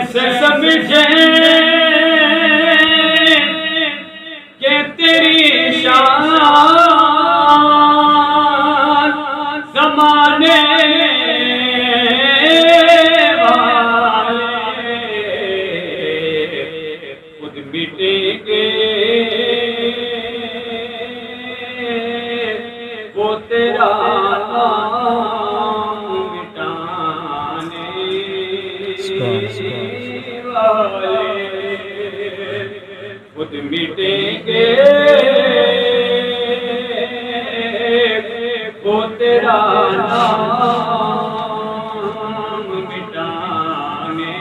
कैसे समझे कि तेरी शान ज़माने वाले खुद मिटेंगे, वो तेरा नाम मिटाने वाले खुद मिटेंगे, वो तेरा नाम मिटाने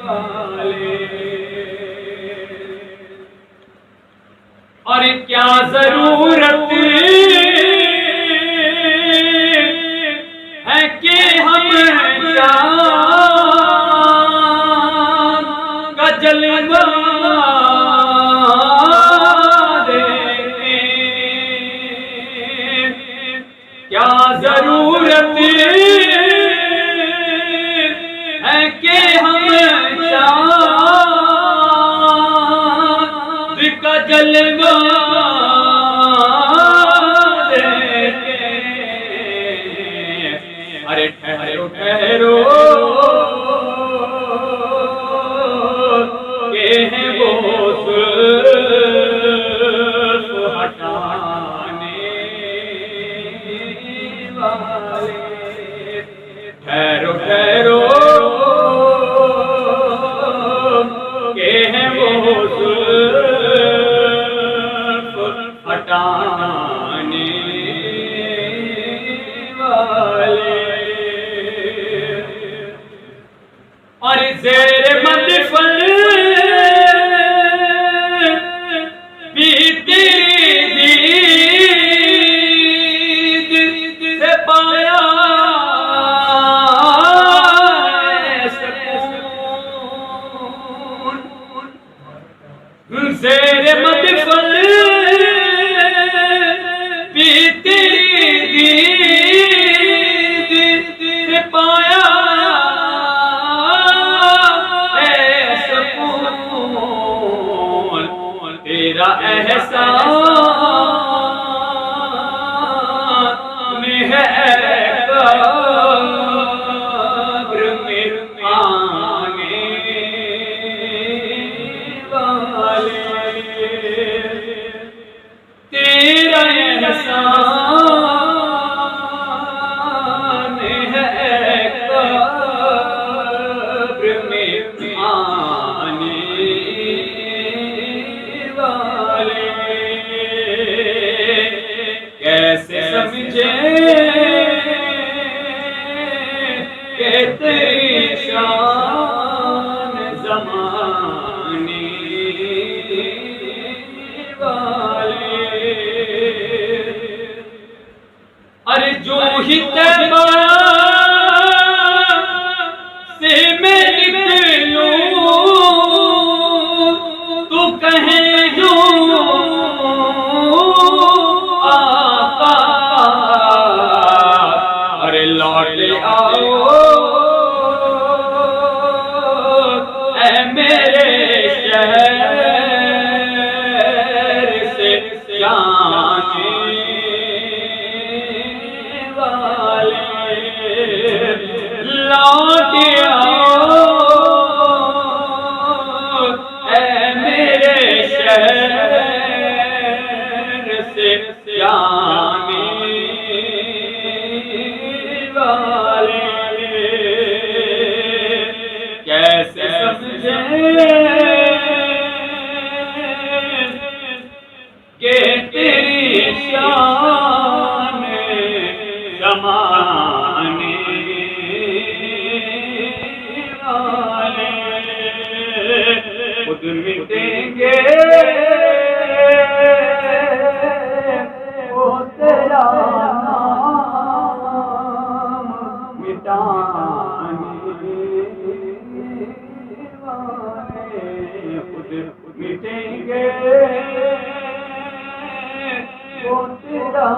वाले। और क्या जरूरत है कि हम जान का जलवा दें, क्या जरूरत है कि हम चाँद का जलवा दें। अरे ठहरो ठहरो के हैं वो जुल्फ हटाने वाले, ठहरो ठहरो के हैं वो जुल्फ हटाने वाले। और ज़ेर मदफन भी तेरी दीद से पाया सकून, ज़ेर मदफन भी तेरी दीद से पाया तेरा एहसान है कब्र में आने वाले, तेरा एहसान है कब्र में आने वाले। कैसे समझे कि तेरी शान ज़माने वाले। अरे जो ही तैबा से मैं निकलूं तो कहे आका, अरे लौट आओ ऐ मेरे शहर से जाने वाले, लौट आओ ऐ मेरे शहर से जाने वाले। कैसे समझे कि तेरी शान ज़माने वाले खुद मिटेंगे, वो तेरा नाम मिटाने वाले खुद मिटेंगे, वो तेरा